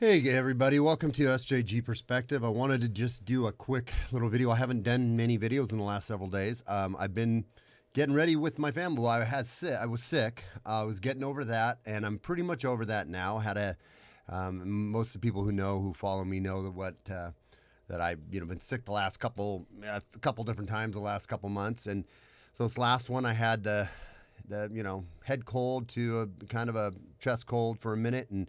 Hey everybody, welcome to SJG Perspective. I wanted to just do a quick little video. I haven't done many videos in the last several days. I've been getting ready with my family. Well, I was sick. I was getting over that, and I'm pretty much over that now. Most of the people who follow me know that I've been sick the last a couple different times the last couple months, and so this last one I had the head cold to a kind of a chest cold for a minute, and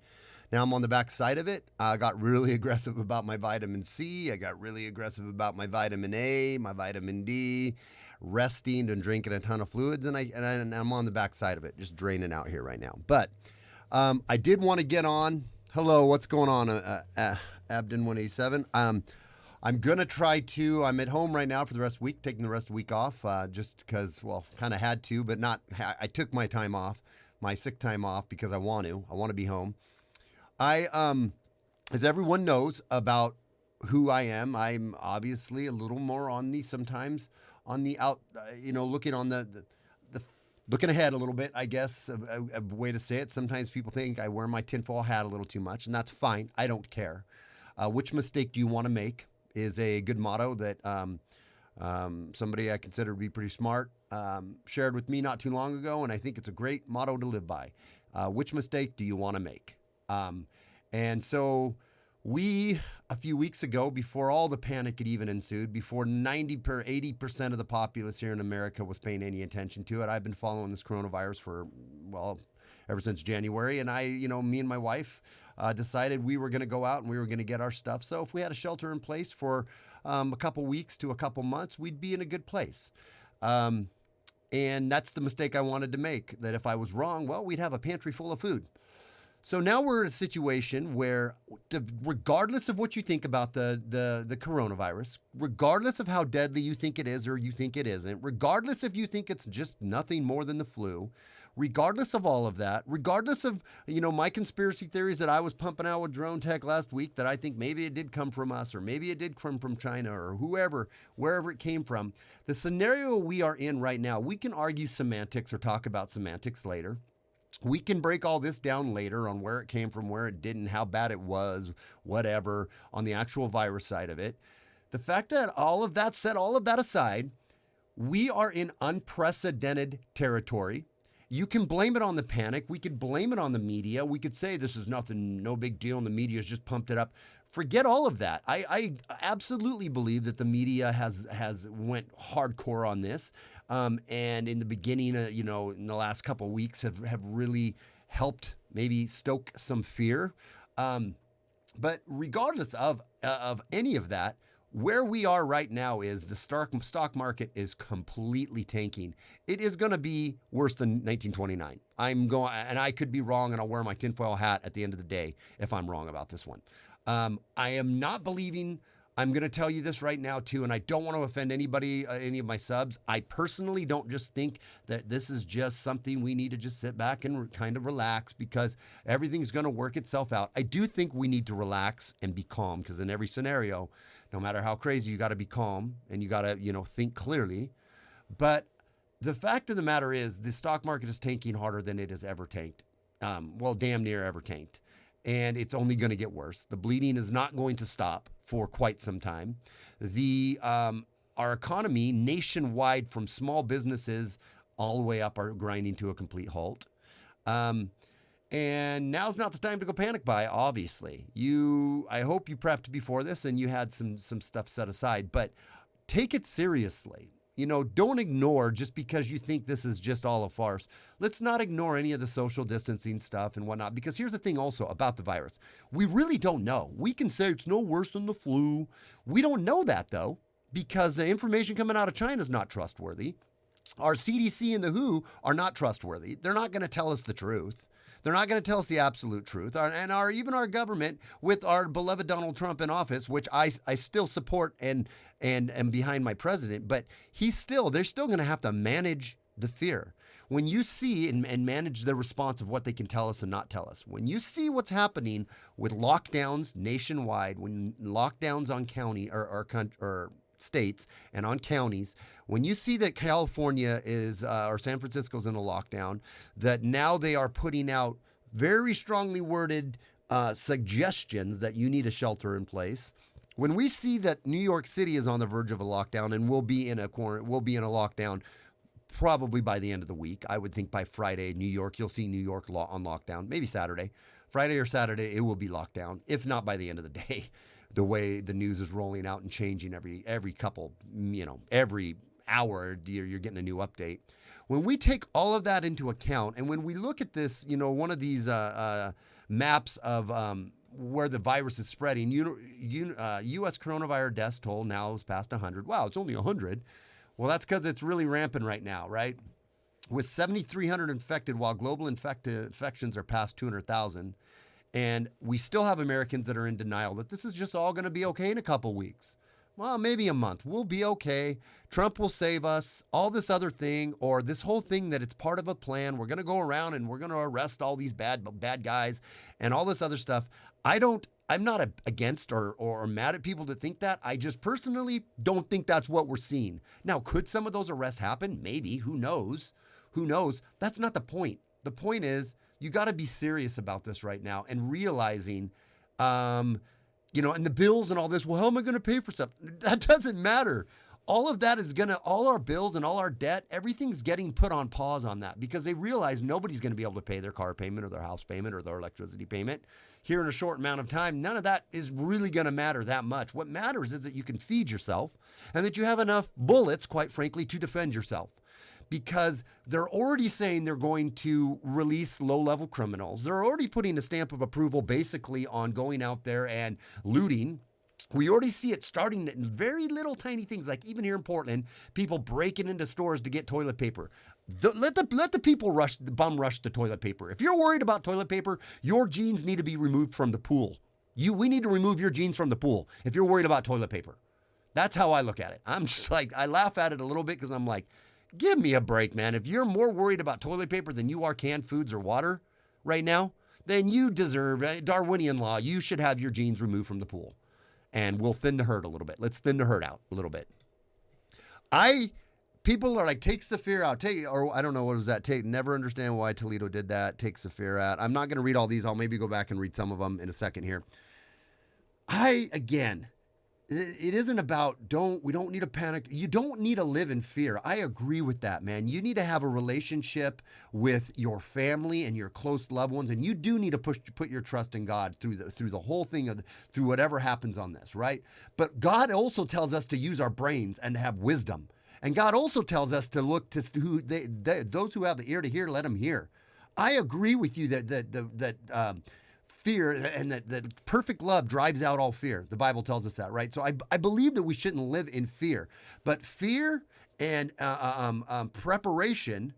now I'm on the back side of it. I got really aggressive about my vitamin C. I got really aggressive about my vitamin A, my vitamin D, resting and drinking a ton of fluids, and I'm on the back side of it, just draining out here right now. But I did want to get on. Hello, what's going on, Abden 187? I'm gonna try to. I'm at home right now for the rest of the week, taking the rest of the week off, just because, well, kind of had to, but not. I took my time off, my sick time off because I want to. I want to be home. As everyone knows about who I am, I'm obviously a little more on the sometimes on the out, looking on the looking ahead a little bit, I guess, a way to say it. Sometimes people think I wear my tinfoil hat a little too much, and that's fine. I don't care. Which mistake do you want to make is a good motto that somebody I consider to be pretty smart shared with me not too long ago, and I think it's a great motto to live by. Which mistake do you want to make? And so a few weeks ago, before all the panic had even ensued, before 80% of the populace here in America was paying any attention to it, I've been following this coronavirus for, well, ever since January. And me and my wife decided we were going to go out and we were going to get our stuff. So if we had a shelter in place for a couple weeks to a couple months, we'd be in a good place. And that's the mistake I wanted to make, that if I was wrong, well, we'd have a pantry full of food. So now we're in a situation where, regardless of what you think about the coronavirus, regardless of how deadly you think it is or you think it isn't, regardless if you think it's just nothing more than the flu, regardless of all of that, regardless of my conspiracy theories that I was pumping out with Drone Tech last week, that I think maybe it did come from us or maybe it did come from China or whoever, wherever it came from, the scenario we are in right now, we can argue semantics or talk about semantics later. We can break all this down later on where it came from, where it didn't, how bad it was, whatever, on the actual virus side of it. The fact that all of that aside, we are in unprecedented territory. You can blame it on the panic. We could blame it on the media. We could say this is nothing, no big deal, and the media's just pumped it up. Forget all of that. I absolutely believe that the media has went hardcore on this. And in the beginning, in the last couple of weeks have really helped maybe stoke some fear. But regardless of any of that, where we are right now is the stock market is completely tanking. It is going to be worse than 1929. And I could be wrong, and I'll wear my tinfoil hat at the end of the day if I'm wrong about this one. I am not believing. I'm going to tell you this right now, too, and I don't want to offend anybody, any of my subs. I personally don't just think that this is just something we need to just sit back and kind of relax because everything's going to work itself out. I do think we need to relax and be calm because in every scenario, no matter how crazy, you got to be calm and you got to, think clearly. But the fact of the matter is the stock market is tanking harder than it has ever tanked. Damn near ever tanked. And it's only going to get worse. The bleeding is not going to stop for quite some time. Our economy nationwide, from small businesses all the way up, are grinding to a complete halt. And now's not the time to go panic buy, obviously. I hope you prepped before this and you had some stuff set aside, but take it seriously. Don't ignore just because you think this is just all a farce. Let's not ignore any of the social distancing stuff and whatnot, because here's the thing also about the virus. We really don't know. We can say it's no worse than the flu. We don't know that, though, because the information coming out of China is not trustworthy. Our CDC and the WHO are not trustworthy. They're not going to tell us the truth. They're not going to tell us the absolute truth. Even our government, with our beloved Donald Trump in office, which I still support and am behind my president, but they're still going to have to manage the fear. When you see and manage the response of what they can tell us and not tell us, when you see what's happening with lockdowns nationwide, when lockdowns on county or states and on counties, when you see that California or San Francisco's in a lockdown, that now they are putting out very strongly worded suggestions that you need a shelter in place. When we see that New York City is on the verge of a lockdown and we'll be in a lockdown probably by the end of the week. I would think by Friday, New York, you'll see New York on lockdown. Maybe Saturday. Friday or Saturday, it will be locked down, if not by the end of the day. The way the news is rolling out and changing every couple, every hour, you're getting a new update. When we take all of that into account, and when we look at this, one of these maps of where the virus is spreading, U.S. coronavirus death toll now is past 100. Wow, it's only 100. Well, that's because it's really rampant right now, right? With 7,300 infected, while global infections are past 200,000. And we still have Americans that are in denial that this is just all going to be okay in a couple weeks. Well, maybe a month. We'll be okay. Trump will save us. All this other thing, or this whole thing that it's part of a plan. We're going to go around and we're going to arrest all these bad guys and all this other stuff. I'm not against or mad at people that think that. I just personally don't think that's what we're seeing. Now, could some of those arrests happen? Maybe. Who knows? Who knows? That's not the point. The point is, you got to be serious about this right now and realizing, and the bills and all this. Well, how am I going to pay for stuff? That doesn't matter. All of that is all our bills and all our debt, everything's getting put on pause on that because they realize nobody's going to be able to pay their car payment or their house payment or their electricity payment here in a short amount of time. None of that is really going to matter that much. What matters is that you can feed yourself and that you have enough bullets, quite frankly, to defend yourself. Because they're already saying they're going to release low-level criminals. They're already putting a stamp of approval basically on going out there and looting. We already see it starting in very little tiny things, like even here in Portland, people breaking into stores to get toilet paper. Let the people bum rush the toilet paper. If you're worried about toilet paper, your jeans need to be removed from the pool. We need to remove your jeans from the pool if you're worried about toilet paper. That's how I look at it. I'm just like, I laugh at it a little bit because I'm like, give me a break, man. If you're more worried about toilet paper than you are canned foods or water right now, then you deserve Darwinian law. You should have your jeans removed from the pool. And we'll thin the herd a little bit. Let's thin the herd out a little bit. People are like, takes the fear out. Or I don't know, what was that? Never understand why Toledo did that. Takes the fear out. I'm not going to read all these. I'll maybe go back and read some of them in a second here. It isn't about we don't need to panic. You don't need to live in fear. I agree with that, man. You need to have a relationship with your family and your close loved ones, and you do need to put your trust in God through the whole thing through whatever happens on this, right? But God also tells us to use our brains and to have wisdom, and God also tells us to look to those who have an ear to hear, let them hear. I agree with you that fear and that perfect love drives out all fear. The Bible tells us that, right? So I believe that we shouldn't live in fear, but fear and preparation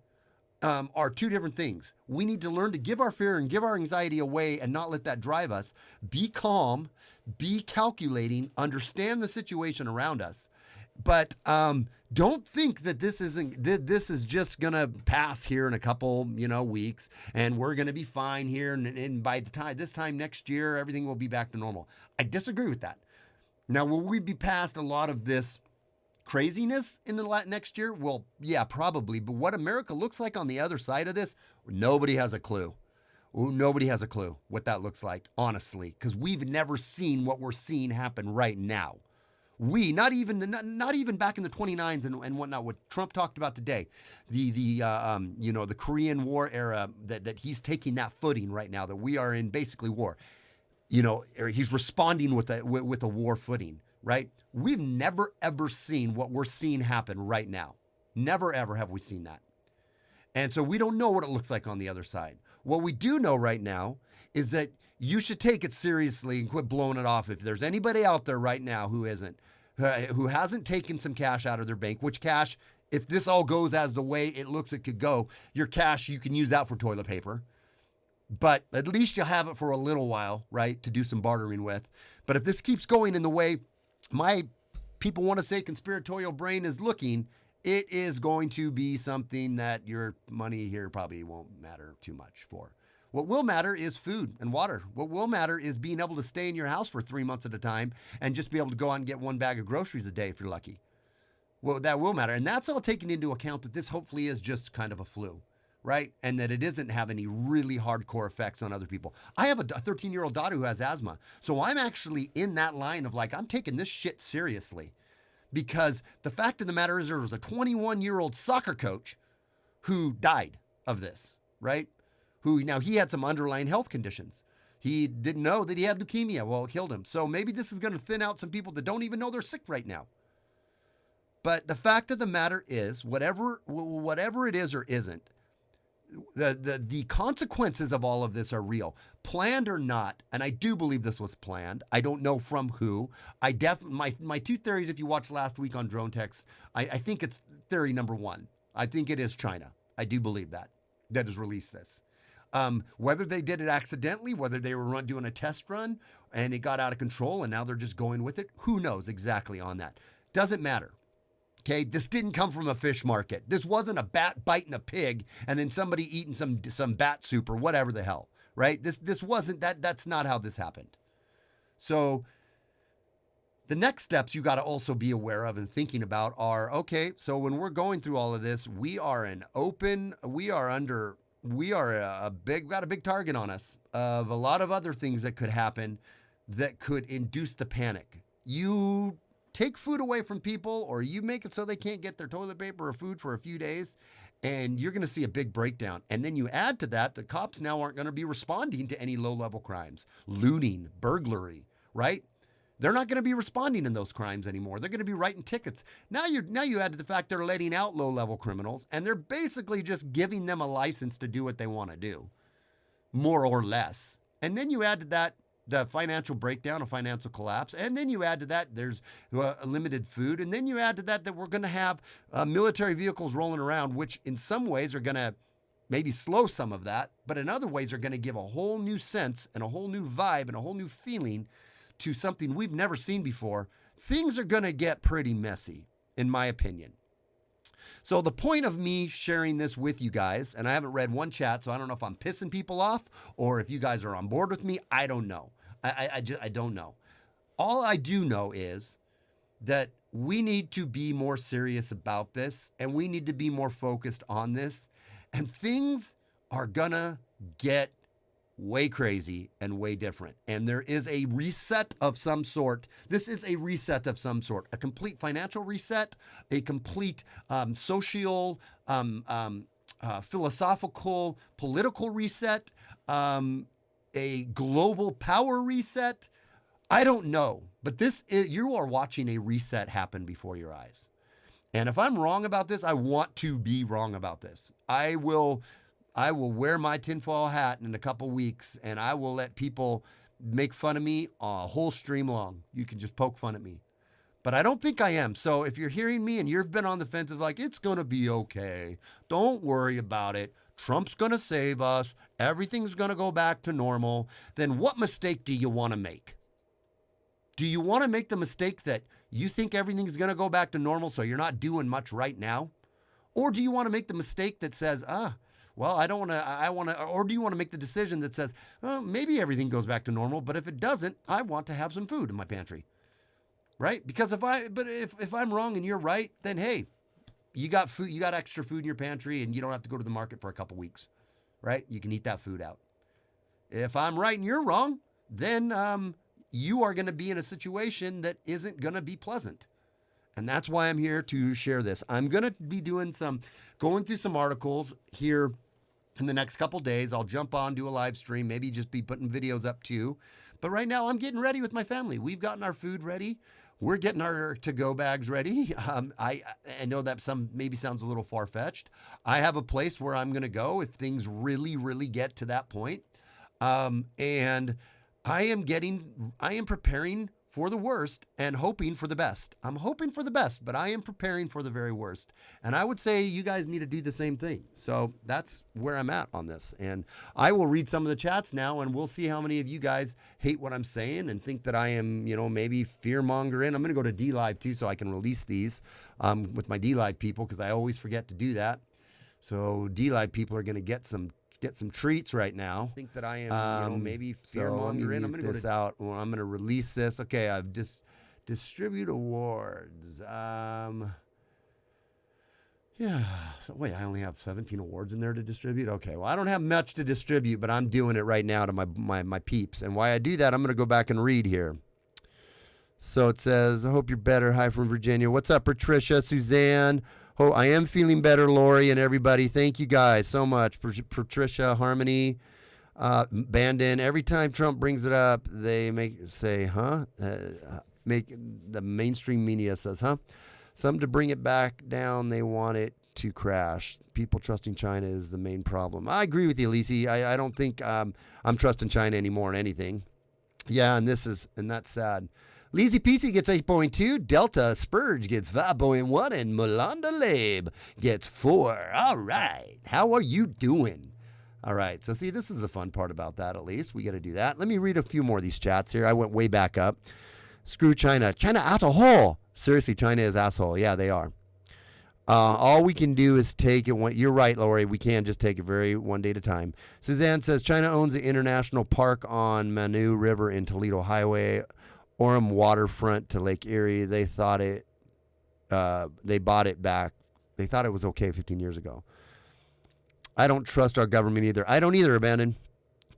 are two different things. We need to learn to give our fear and give our anxiety away and not let that drive us. Be calm, be calculating, understand the situation around us. But don't think that this is just gonna pass here in a couple weeks and we're gonna be fine here and by this time next year everything will be back to normal. I disagree with that. Now, will we be past a lot of this craziness in the next year? Well, yeah, probably. But what America looks like on the other side of this, nobody has a clue. Nobody has a clue what that looks like, honestly, because we've never seen what we're seeing happen right now. Not even back in the 29s and whatnot, what Trump talked about today, the Korean War era, that he's taking that footing right now, that we are in basically war. He's responding with a war footing, right? We've never ever seen what we're seeing happen right now. Never ever have we seen that. And so we don't know what it looks like on the other side. What we do know right now is that you should take it seriously and quit blowing it off. If there's anybody out there right now who hasn't taken some cash out of their bank, which cash, if this all goes as the way it looks it could go, your cash, you can use that for toilet paper. But at least you'll have it for a little while, right, to do some bartering with. But if this keeps going in the way my people want to say conspiratorial brain is looking, it is going to be something that your money here probably won't matter too much for. What will matter is food and water. What will matter is being able to stay in your house for 3 months at a time and just be able to go out and get one bag of groceries a day if you're lucky. Well, that will matter. And that's all taken into account that this hopefully is just kind of a flu, right? And that it doesn't have any really hardcore effects on other people. I have a 13-year-old daughter who has asthma. So I'm actually in that line of like, I'm taking this shit seriously. Because the fact of the matter is, there was a 21-year-old soccer coach who died of this, right? Who now he had some underlying health conditions. He didn't know that he had leukemia. Well, it killed him. So maybe this is going to thin out some people that don't even know they're sick right now. But the fact of the matter is, whatever it is or isn't, the consequences of all of this are real, planned or not. And I do believe this was planned. I don't know from who. My two theories, if you watched last week on Drone Text, I think it's theory number one. I think it is China. I do believe that has released this. Whether they did it accidentally, whether they were doing a test run and it got out of control and now they're just going with it, who knows exactly on that. Doesn't matter. Okay, this didn't come from a fish market. This wasn't a bat biting a pig and then somebody eating some bat soup or whatever the hell, right? This wasn't that. That's not how this happened. So the next steps you got to also be aware of and thinking about are, okay, so when we're going through all of this, we are got a big target on us of a lot of other things that could happen that could induce the panic. You take food away from people, or you make it so they can't get their toilet paper or food for a few days, and you're going to see a big breakdown. And then you add to that, the cops now aren't going to be responding to any low-level crimes, looting, burglary, right? They're not going to be responding in those crimes anymore. They're going to be writing tickets. Now you add to the fact they're letting out low-level criminals, and they're basically just giving them a license to do what they want to do, more or less. And then you add to that the financial breakdown, a financial collapse. And then you add to that, there's limited food. And then you add to that we're going to have military vehicles rolling around, which in some ways are going to maybe slow some of that, but in other ways are going to give a whole new sense and a whole new vibe and a whole new feeling to something we've never seen before. Things are going to get pretty messy, in my opinion. So the point of me sharing this with you guys, and I haven't read one chat, so I don't know if I'm pissing people off or if you guys are on board with me. I don't know. I don't know. All I do know is that we need to be more serious about this, and we need to be more focused on this. And things are gonna get way crazy and way different. And there is a reset of some sort. This is a reset of some sort, a complete financial reset, a complete social, philosophical, political reset, a global power reset. I don't know, but you are watching a reset happen before your eyes. And if I'm wrong about this, I want to be wrong about this. I will wear my tinfoil hat in a couple weeks, and I will let people make fun of me a whole stream long. You can just poke fun at me. But I don't think I am. So if you're hearing me and you've been on the fence of like, it's going to be okay, don't worry about it, Trump's going to save us, everything's going to go back to normal, then what mistake do you want to make? Do you want to make the mistake that you think everything's going to go back to normal so you're not doing much right now? Or do you want to make the mistake that says, well, I don't want to, or do you want to make the decision that says, well, maybe everything goes back to normal, but if it doesn't, I want to have some food in my pantry, right? Because if I'm wrong and you're right, then hey, you got food, you got extra food in your pantry and you don't have to go to the market for a couple weeks, right? You can eat that food out. If I'm right and you're wrong, then you are going to be in a situation that isn't going to be pleasant. And that's why I'm here to share this. I'm going to be going through some articles here in the next couple days. I'll jump on, do a live stream, maybe just be putting videos up too. But right now I'm getting ready with my family. We've gotten our food ready. We're getting our to-go bags ready. I know that maybe sounds a little far-fetched. I have a place where I'm going to go if things really, really get to that point. And I am preparing for the worst and hoping for the best. I'm hoping for the best, but I am preparing for the very worst. And I would say you guys need to do the same thing. So that's where I'm at on this. And I will read some of the chats now, and we'll see how many of you guys hate what I'm saying and think that I am, maybe fear-mongering. I'm going to go to DLive too so I can release these with my DLive people because I always forget to do that. So DLive people are going to get some treats right now. I think that I am, maybe fear-mongering. I'm going to go this out. Well, I'm going to release this. Okay, I've just distribute awards. Yeah. So wait, I only have 17 awards in there to distribute. Okay. Well, I don't have much to distribute, but I'm doing it right now to my peeps. And why I do that, I'm going to go back and read here. So it says, I hope you're better. Hi from Virginia. What's up, Patricia, Suzanne? Oh, I am feeling better, Lori, and everybody. Thank you guys so much. Patricia, Harmony, Bandon. Every time Trump brings it up, they say, huh? Make the mainstream media says, huh? Some to bring it back down, they want it to crash. People trusting China is the main problem. I agree with you, Lisi. I don't think I'm trusting China anymore in anything. Yeah, and that's sad. Lazy Peasy gets 8.2. Delta Spurge gets 5.1. And Molanda Labe gets 4. All right. How are you doing? All right. So, see, this is the fun part about that, at least. We got to do that. Let me read a few more of these chats here. I went way back up. Screw China. China asshole. Seriously, China is asshole. Yeah, they are. All we can do is take it one. You're right, Lori. We can just take it one day at a time. Suzanne says China owns the international park on Manu River in Toledo Highway, Orem waterfront to Lake Erie. They thought they bought it back. They thought it was okay 15 years ago. I don't trust our government either. I don't either, Abandon.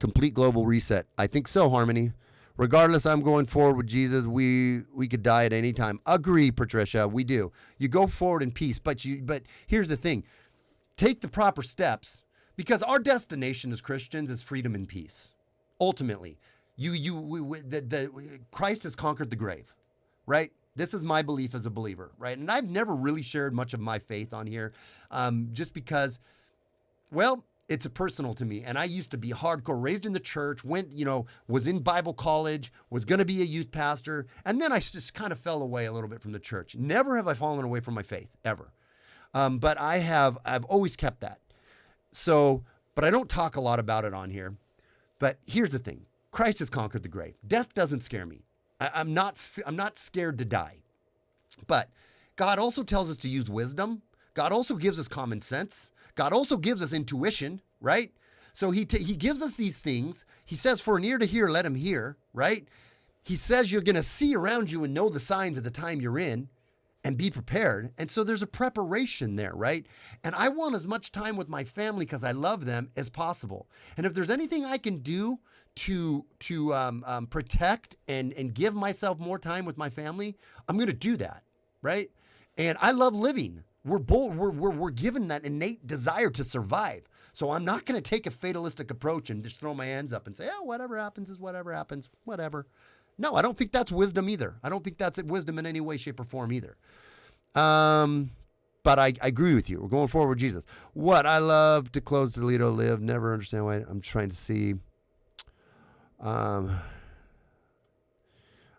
Complete global reset. I think so, Harmony. Regardless, I'm going forward with Jesus. We could die at any time. Agree, Patricia. We do. You go forward in peace, but here's the thing: take the proper steps, because our destination as Christians is freedom and peace. Ultimately, Christ has conquered the grave, right? This is my belief as a believer, right? And I've never really shared much of my faith on here, just because, well, it's personal to me. And I used to be hardcore, raised in the church, was in Bible college, was going to be a youth pastor. And then I just kind of fell away a little bit from the church. Never have I fallen away from my faith, ever. But I've always kept that. So, but I don't talk a lot about it on here. But here's the thing. Christ has conquered the grave. Death doesn't scare me. I'm not scared to die. But God also tells us to use wisdom. God also gives us common sense. God also gives us intuition, right? So he gives us these things. He says, for an ear to hear, let him hear, right? He says you're going to see around you and know the signs of the time you're in and be prepared. And so there's a preparation there, right? And I want as much time with my family, because I love them, as possible. And if there's anything I can do to protect and give myself more time with my family, I'm going to do that, right? And I love living. We're given that innate desire to survive. So I'm not going to take a fatalistic approach and just throw my hands up and say, oh, whatever happens is whatever happens, whatever. No, I don't think that's wisdom either. I don't think that's wisdom in any way, shape, or form either. But I agree with you. We're going forward with Jesus. What? I love to close Toledo live. Never understand why. I'm trying to see.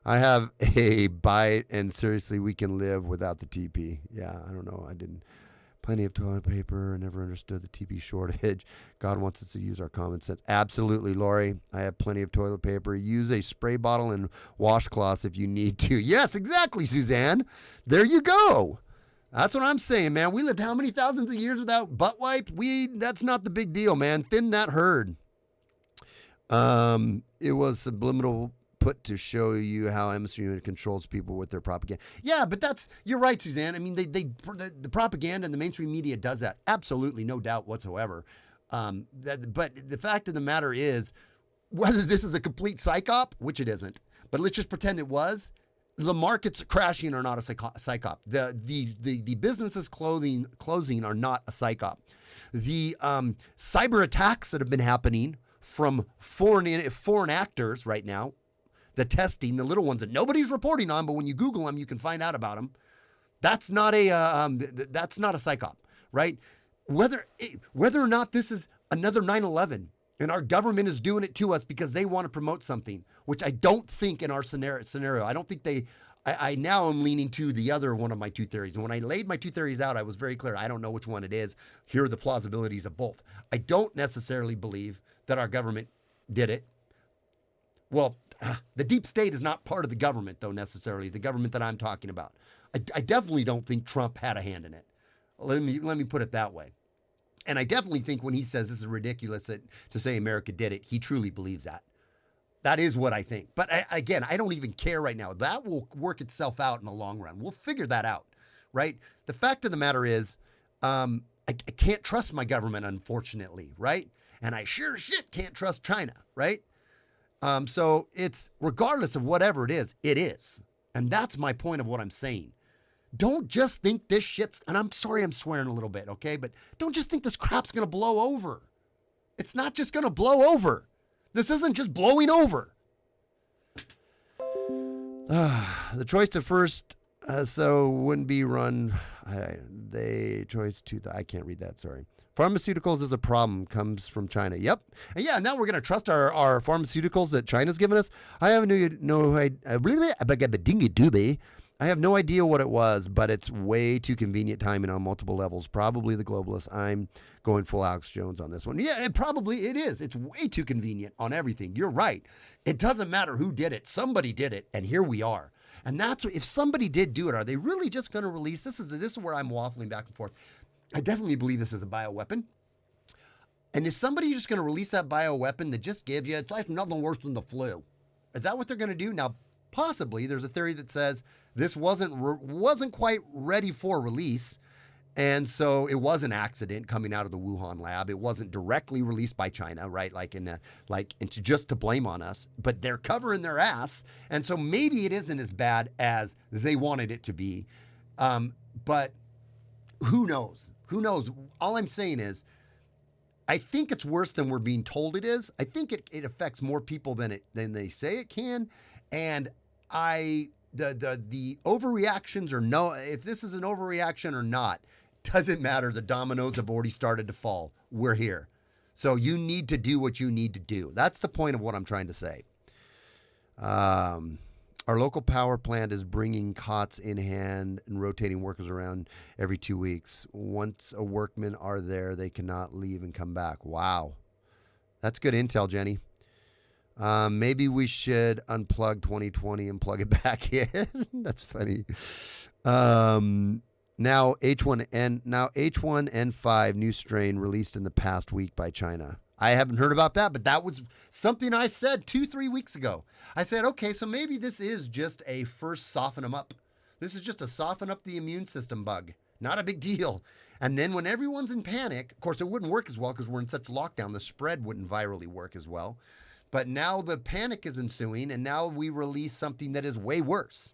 I have a bite, and seriously, we can live without the TP. Yeah, I don't know. I didn't. Plenty of toilet paper. I never understood the TP shortage. God wants us to use our common sense. Absolutely, Lori. I have plenty of toilet paper. Use a spray bottle and washcloths if you need to. Yes, exactly, Suzanne. There you go. That's what I'm saying, man. We lived how many thousands of years without butt wipe? That's not the big deal, man. Thin that herd. It was subliminal put to show you how MSU controls people with their propaganda. Yeah, but you're right, Suzanne. I mean, the propaganda and the mainstream media does that. Absolutely, no doubt whatsoever. But the fact of the matter is, whether this is a complete psyop, which it isn't, but let's just pretend it was, the markets crashing are not a psyop. The businesses closing are not a psyop. The cyber attacks that have been happening from foreign actors right now, the testing, the little ones that nobody's reporting on, but when you Google them, you can find out about them. That's not a psyop, right? Whether or not this is another 9/11 and our government is doing it to us because they want to promote something, which I don't think in our scenario. I don't think I now am leaning to the other one of my two theories. And when I laid my two theories out, I was very clear. I don't know which one it is. Here are the plausibilities of both. I don't necessarily believe that our government did it. Well, the deep state is not part of the government, though, necessarily, the government that I'm talking about. I definitely don't think Trump had a hand in it. Let me put it that way. And I definitely think when he says this is ridiculous to say America did it, he truly believes that. That is what I think. But again, I don't even care right now. That will work itself out in the long run. We'll figure that out, right? The fact of the matter is, I can't trust my government, unfortunately, right? And I sure as shit can't trust China, right? So it's regardless of whatever it is, it is. And that's my point of what I'm saying. Don't just think this shit's, and I'm sorry I'm swearing a little bit, okay? But don't just think this crap's going to blow over. It's not just going to blow over. This isn't just blowing over. The choice to first, so wouldn't be run, choice to, I can't read that, sorry. Pharmaceuticals is a problem, comes from China. Yep. And yeah, now we're going to trust our pharmaceuticals that China's given us. I have I have no idea what it was, but it's way too convenient timing on multiple levels. Probably the globalists. I'm going full Alex Jones on this one. Yeah, it is. It's way too convenient on everything. You're right. It doesn't matter who did it. Somebody did it, and here we are. And that's if somebody did do it, are they really just going to release? This is where I'm waffling back and forth. I definitely believe this is a bioweapon. And is somebody just going to release that bioweapon that just gives you, it's like nothing worse than the flu? Is that what they're going to do? Now, possibly, there's a theory that says this wasn't quite ready for release. And so it was an accident coming out of the Wuhan lab. It wasn't directly released by China, right? Just to blame on us, but they're covering their ass. And so maybe it isn't as bad as they wanted it to be. But who knows? Who knows? All I'm saying is, I think it's worse than we're being told it is. I think it affects more people than they say it can. And the overreactions or no, if this is an overreaction or not, doesn't matter. The dominoes have already started to fall. We're here. So you need to do what you need to do. That's the point of what I'm trying to say. Our local power plant is bringing cots in hand and rotating workers around every 2 weeks. Once a workmen are there, they cannot leave and come back. Wow. That's good intel, Jenny. Maybe we should unplug 2020 and plug it back in. That's funny. Now H1N5 new strain released in the past week by China. I haven't heard about that, but that was something I said 2-3 weeks ago. I said, okay, so maybe this is just a first soften them up. This is just a soften up the immune system bug. Not a big deal. And then when everyone's in panic, of course, it wouldn't work as well because we're in such lockdown. The spread wouldn't virally work as well. But now the panic is ensuing, and now we release something that is way worse.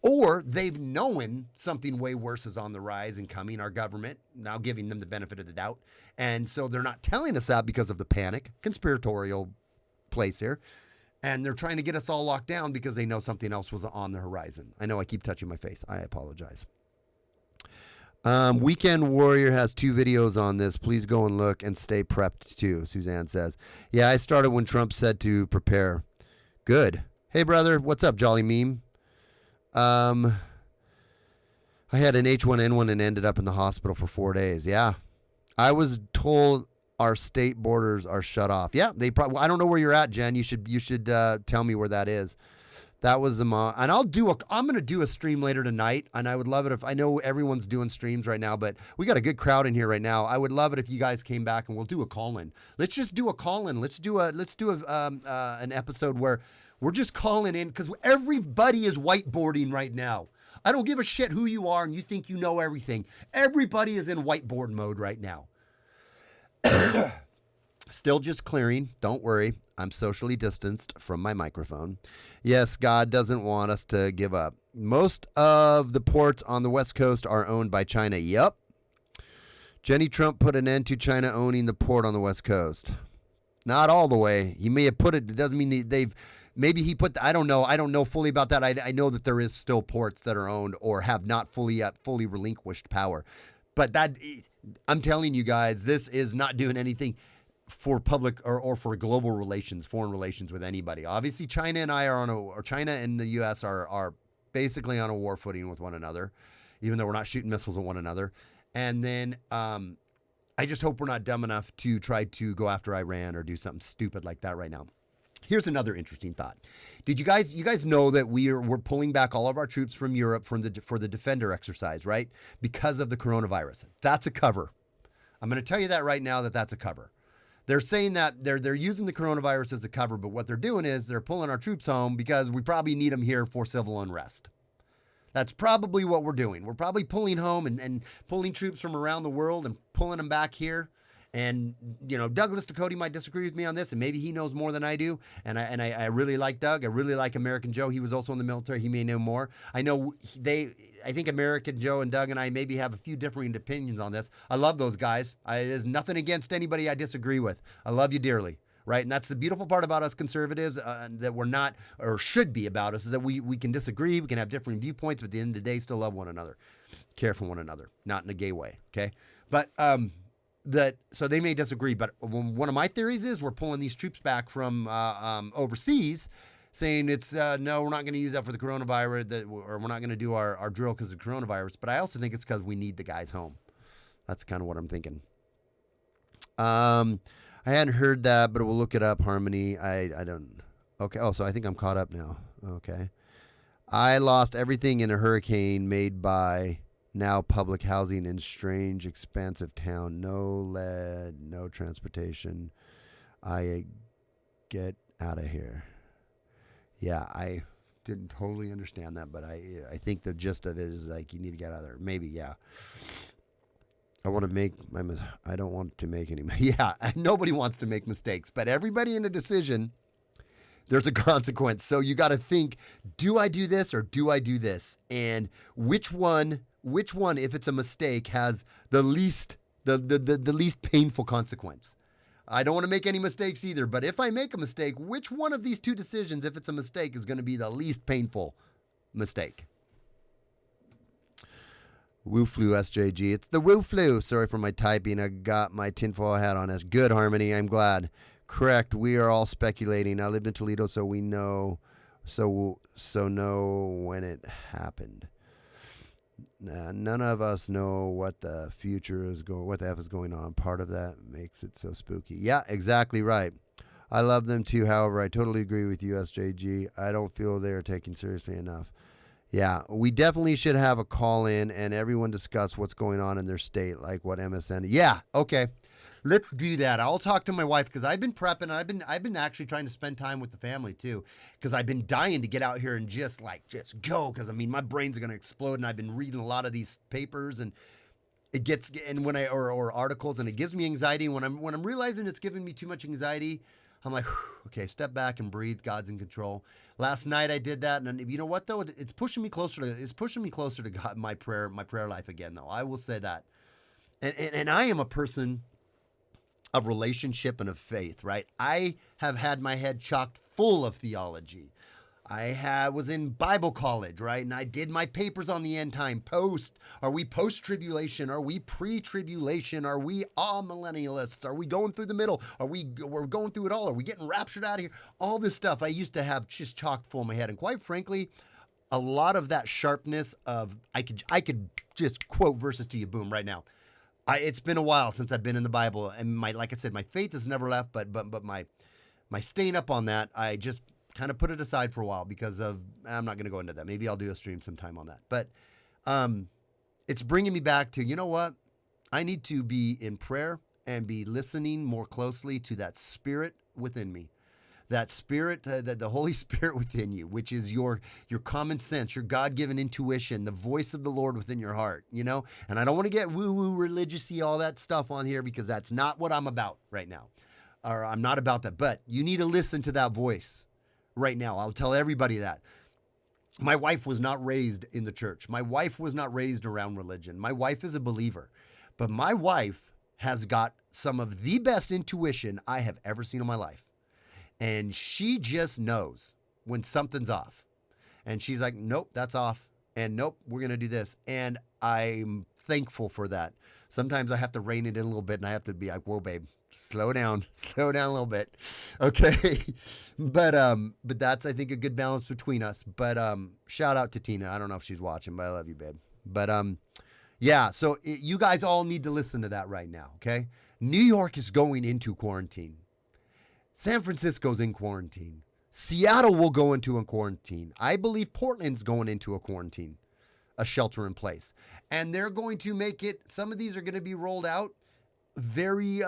Or they've known something way worse is on the rise and coming, our government, now giving them the benefit of the doubt. And so they're not telling us that because of the panic, conspiratorial place here. And they're trying to get us all locked down because they know something else was on the horizon. I know I keep touching my face. I apologize. Weekend Warrior has 2 videos on this. Please go and look and stay prepped too, Suzanne says. Yeah, I started when Trump said to prepare. Good. Hey, brother. What's up, Jolly Meme? I had an H1N1 and ended up in the hospital for 4 days. Yeah. I was told our state borders are shut off. Yeah, they probably, I don't know where you're at, Jen. You should tell me where that is. That was the mom. And I'm going to do a stream later tonight. And I would love it if, I know everyone's doing streams right now, but we got a good crowd in here right now. I would love it if you guys came back and we'll do a call-in. Let's just do a call-in. Let's do an episode where we're just calling in because everybody is whiteboarding right now. I don't give a shit who you are and you think you know everything. Everybody is in whiteboard mode right now. Still just clearing. Don't worry. I'm socially distanced from my microphone. Yes, God doesn't want us to give up. Most of the ports on the West Coast are owned by China. Yep. Jenny Trump put an end to China owning the port on the West Coast. Not all the way. He may have put it. It doesn't mean they've. Maybe he put. I don't know. I don't know fully about that. I know that there is still ports that are owned or have not fully relinquished power. But that, I'm telling you guys, this is not doing anything for public or for global relations, foreign relations with anybody. Obviously, China and China and the U.S. are basically on a war footing with one another, even though we're not shooting missiles at one another. And then I just hope we're not dumb enough to try to go after Iran or do something stupid like that right now. Here's another interesting thought. Did you guys know that we're pulling back all of our troops from Europe for the Defender exercise, right? Because of the coronavirus. That's a cover. I'm going to tell you that right now that's a cover. They're saying that they're using the coronavirus as a cover, but what they're doing is they're pulling our troops home because we probably need them here for civil unrest. That's probably what we're doing. We're probably pulling home and pulling troops from around the world and pulling them back here. And, Douglas Ducote might disagree with me on this, and maybe he knows more than I do. And I really like Doug. I really like American Joe. He was also in the military. He may know more. I think American Joe and Doug and I maybe have a few differing opinions on this. I love those guys. There's nothing against anybody I disagree with. I love you dearly. Right. And that's the beautiful part about us conservatives that we're not, or should be about us, is that we can disagree. We can have different viewpoints, but at the end of the day, still love one another, care for one another, not in a gay way. Okay. But, so they may disagree, but one of my theories is we're pulling these troops back from overseas, saying it's no, we're not going to use that for the coronavirus, or we're not going to do our drill because of the coronavirus. But I also think it's because we need the guys home. That's kind of what I'm thinking. I hadn't heard that, but we'll look it up. Harmony. I don't. Okay. Oh, so I think I'm caught up now. Okay. I lost everything in a hurricane made by now public housing in strange, expansive town. No lead, no transportation. I get out of here. Yeah, I didn't totally understand that, but I think the gist of it is like you need to get out of there. Maybe, yeah. I don't want to make any. Yeah, nobody wants to make mistakes, but everybody in a decision, there's a consequence. So you got to think, do I do this or do I do this? And which one, if it's a mistake, has the least painful consequence? I don't want to make any mistakes either, but if I make a mistake, which one of these two decisions, if it's a mistake, is going to be the least painful mistake? Woo flu SJG. It's the woo flu. Sorry for my typing. I got my tinfoil hat on. That's good, Harmony. I'm glad. Correct. We are all speculating. I lived in Toledo, so we know. So know when it happened. None of us know what the future is going. What the F is going on. Part of that makes it so spooky. Yeah, exactly right. I love them too. However, I totally agree with you, SJG. I don't feel they are taken seriously enough. Yeah, we definitely should have a call in and everyone discuss what's going on in their state, like what MSN. Yeah, okay. Let's do that. I'll talk to my wife because I've been prepping. I've been actually trying to spend time with the family too, because I've been dying to get out here and just go. Because my brain's gonna explode, and I've been reading a lot of these papers, and or articles, and it gives me anxiety. When I'm realizing it's giving me too much anxiety, I'm like, okay, step back and breathe. God's in control. Last night I did that, and you know what though? It's pushing me closer to God, my prayer life again though. I will say that, and I am a person of relationship and of faith, right? I have had my head chocked full of theology. I was in Bible college, right? And I did my papers on the end time. Are we post-tribulation? Are we pre-tribulation? Are we all millennialists? Are we going through the middle? We're going through it all? Are we getting raptured out of here? All this stuff I used to have just chocked full of my head. And quite frankly, a lot of that sharpness of, I could just quote verses to you, boom, right now. It's been a while since I've been in the Bible, and like I said, my faith has never left, but my staying up on that, I just kind of put it aside for a while because of, I'm not going to go into that. Maybe I'll do a stream sometime on that. But it's bringing me back to, you know what? I need to be in prayer and be listening more closely to that spirit within me. That spirit, the Holy Spirit within you, which is your common sense, your God-given intuition, the voice of the Lord within your heart, And I don't want to get woo-woo, religious-y, all that stuff on here because that's not what I'm about right now. Or I'm not about that. But you need to listen to that voice right now. I'll tell everybody that. My wife was not raised in the church. My wife was not raised around religion. My wife is a believer. But my wife has got some of the best intuition I have ever seen in my life. And she just knows when something's off. And she's like, nope, that's off. And nope, we're going to do this. And I'm thankful for that. Sometimes I have to rein it in a little bit and I have to be like, whoa, babe, slow down a little bit. Okay. But that's, I think, a good balance between us. But shout out to Tina. I don't know if she's watching, but I love you, babe. But yeah, so you guys all need to listen to that right now. Okay. New York is going into quarantine. San Francisco's in quarantine. Seattle will go into a quarantine. I believe Portland's going into a quarantine, a shelter in place. And they're going to make it, some of these are going to be rolled out very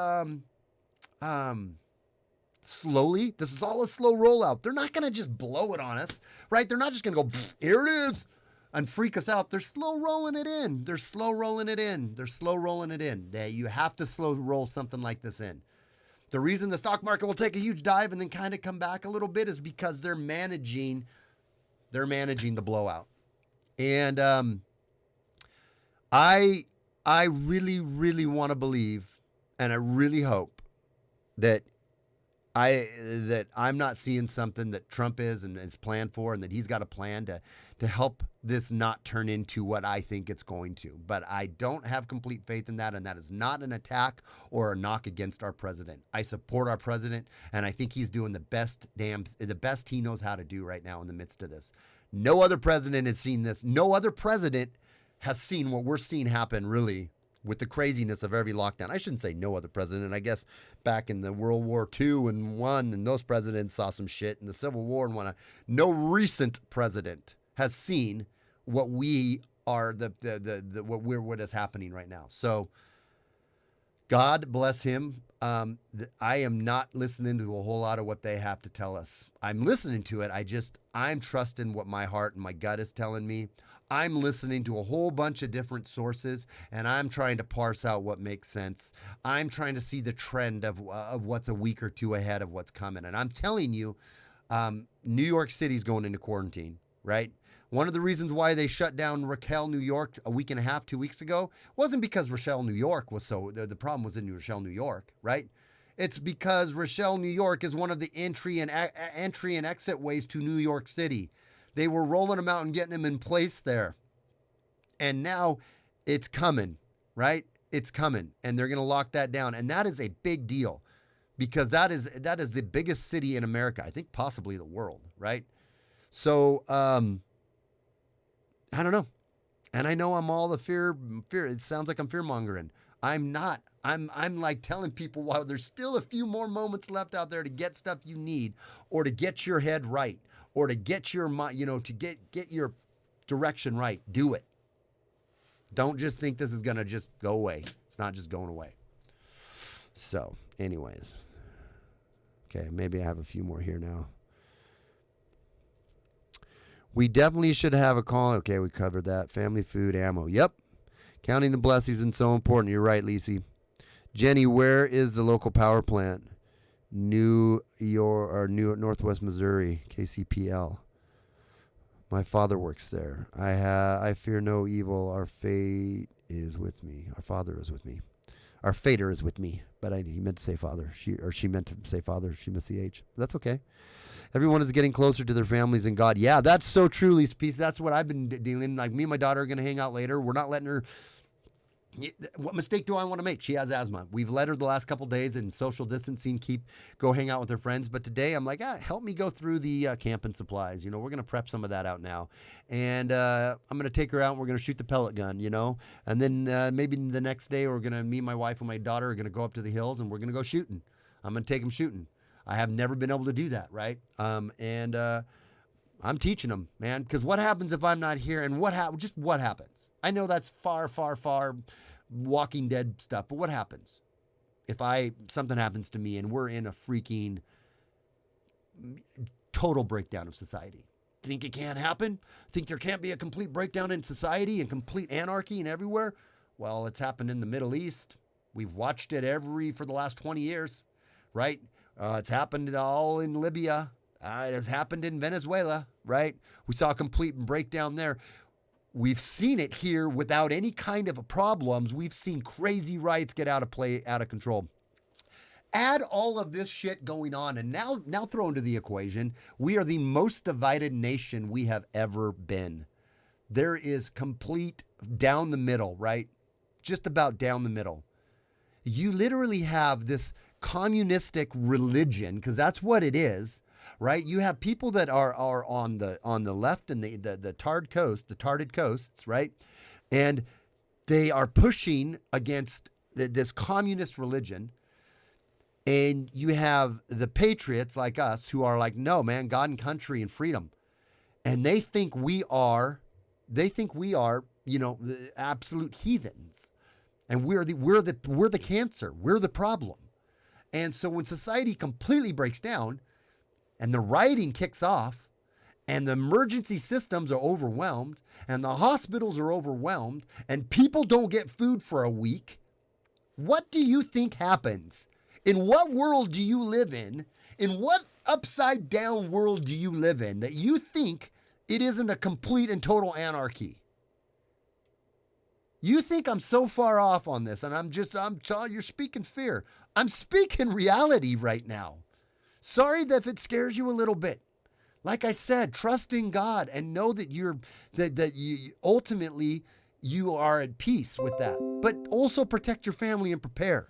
slowly. This is all a slow rollout. They're not going to just blow it on us, right? They're not just going to go, here it is. and freak us out. They're slow rolling it in. They're slow rolling it in. They're slow rolling it in. You have to slow roll something like this in. The reason the stock market will take a huge dive and then kind of come back a little bit is because they're managing the blowout. And I really, really want to believe, and I really hope that I'm not seeing something that Trump is and is planned for, and that he's got a plan to help this not turn into what I think it's going to. But I don't have complete faith in that, and that is not an attack or a knock against our president. I support our president, and I think he's doing the best he knows how to do right now in the midst of this. No other president has seen this. No other president has seen what we're seeing happen, really, with the craziness of every lockdown. I shouldn't say no other president. I guess back in the World War II and one, and those presidents saw some shit in the Civil War and whatnot. No recent president has seen what we are, what is happening right now. So God bless him. I am not listening to a whole lot of what they have to tell us. I'm listening to it. I'm trusting what my heart and my gut is telling me. I'm listening to a whole bunch of different sources, and I'm trying to parse out what makes sense. I'm trying to see the trend of what's a week or two ahead of what's coming. And I'm telling you, New York City's going into quarantine, right? One of the reasons why they shut down Raquel, New York a week and a half, 2 weeks ago, wasn't because Rochelle, New York was the problem was in Rochelle, New York, right? It's because Rochelle, New York is one of the entry and exit ways to New York City. They were rolling them out and getting them in place there. And now it's coming, right? It's coming. And they're going to lock that down. And that is a big deal because that is the biggest city in America, I think possibly the world, right? So, I don't know. And I know I'm all the fear. It sounds like I'm fear mongering. I'm not. I'm like telling people, while there's still a few more moments left out there to get stuff you need, or to get your head right, or to get your mind, to get your direction right. Do it. Don't just think this is gonna just go away. It's not just going away. So, anyways, okay, maybe I have a few more here now. We definitely should have a call. Okay, we covered that. Family food, ammo. Yep. Counting the blessings and so important. You're right, Lisi. Jenny, where is the local power plant? New Northwest Missouri, KCPL. My father works there. I fear no evil. Our fate is with me. Our father is with me. Our fater is with me. But he meant to say father. She meant to say father. She missed the H. That's okay. Everyone is getting closer to their families and God. Yeah, that's so true, Lisa Peace. That's what I've been dealing. Like, me and my daughter are going to hang out later. We're not letting her. What mistake do I want to make? She has asthma. We've let her the last couple days in social distancing, go hang out with her friends. But today I'm like, help me go through the camping supplies. We're going to prep some of that out now. And I'm going to take her out and we're going to shoot the pellet gun, And then maybe the next day me and my wife and my daughter are going to go up to the hills and we're going to go shooting. I'm going to take them shooting. I have never been able to do that, right? And I'm teaching them, man, because what happens if I'm not here? And what happens? I know that's far, far, far Walking Dead stuff, but what happens if something happens to me and we're in a freaking total breakdown of society? Think it can't happen? Think there can't be a complete breakdown in society and complete anarchy and everywhere? Well, it's happened in the Middle East. We've watched it for the last 20 years, right? It's happened all in Libya. It has happened in Venezuela, right? We saw a complete breakdown there. We've seen it here without any kind of problems. We've seen crazy riots get out of control. Add all of this shit going on, and now throw into the equation, we are the most divided nation we have ever been. There is complete down the middle, right? Just about down the middle. You literally have this communistic religion, because that's what it is, right? You have people that are on the left and the tarted coasts, right? And they are pushing against this communist religion. And you have the patriots like us who are like, no, man, God and country and freedom. And they think we are, the absolute heathens. And we're the cancer. We're the problem. And so when society completely breaks down and the rioting kicks off and the emergency systems are overwhelmed, and the hospitals are overwhelmed, and people don't get food for a week, what do you think happens? In what world do you live in? In what upside down world do you live in that you think it isn't a complete and total anarchy? You think I'm so far off on this, and you're speaking fear. I'm speaking reality right now. Sorry that if it scares you a little bit. Like I said, trust in God and know that that you ultimately you are at peace with that. But also protect your family and prepare.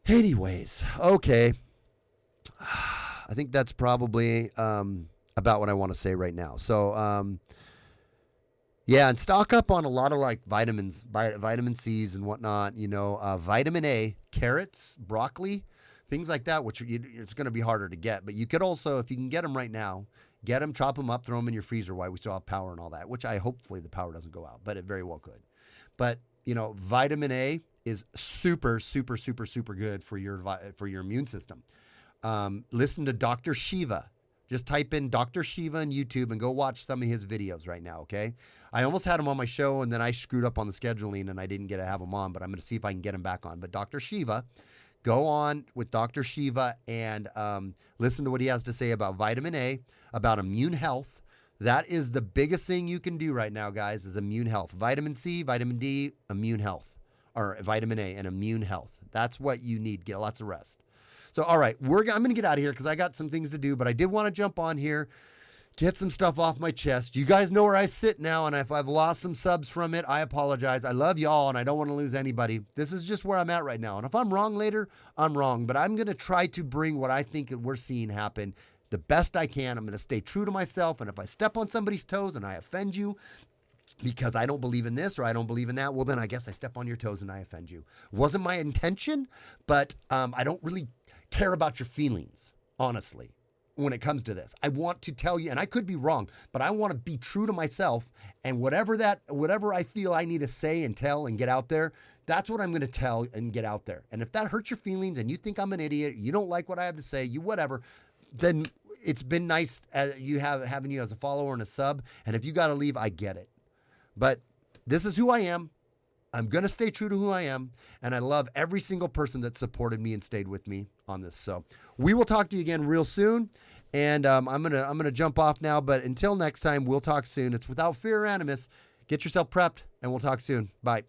Anyways, okay. I think that's probably about what I want to say right now. So, yeah, and stock up on a lot of like vitamins, vitamin C's and whatnot. Vitamin A, carrots, broccoli, things like that, which it's going to be harder to get. But you could also, if you can get them right now, get them, chop them up, throw them in your freezer while we still have power and all that, which hopefully the power doesn't go out, but it very well could. But, vitamin A is super, super, super, super good for your immune system. Listen to Dr. Shiva. Just type in Dr. Shiva on YouTube and go watch some of his videos right now, okay? I almost had him on my show, and then I screwed up on the scheduling, and I didn't get to have him on, but I'm going to see if I can get him back on. But Dr. Shiva, go on with Dr. Shiva and listen to what he has to say about vitamin A, about immune health. That is the biggest thing you can do right now, guys, is immune health. Vitamin C, vitamin D, immune health. Or vitamin A and immune health. That's what you need. Get lots of rest. So, all right, I'm going to get out of here because I got some things to do, but I did want to jump on here, get some stuff off my chest. You guys know where I sit now, and if I've lost some subs from it, I apologize. I love y'all, and I don't want to lose anybody. This is just where I'm at right now, and if I'm wrong later, I'm wrong, but I'm going to try to bring what I think we're seeing happen the best I can. I'm going to stay true to myself, and if I step on somebody's toes and I offend you, because I don't believe in this or I don't believe in that, well, then I guess I step on your toes and I offend you. Wasn't my intention, but I don't really care about your feelings, honestly, when it comes to this. I want to tell you, and I could be wrong, but I want to be true to myself, and whatever I feel I need to say and tell and get out there, that's what I'm going to tell and get out there. And if that hurts your feelings and you think I'm an idiot, you don't like what I have to say, you whatever, then it's been nice having you as a follower and a sub, and if you got to leave, I get it. But this is who I am. I'm going to stay true to who I am, and I love every single person that supported me and stayed with me on this. So we will talk to you again real soon, and I'm gonna jump off now. But until next time, we'll talk soon. It's Without Fear or Animus. Get yourself prepped, and we'll talk soon. Bye.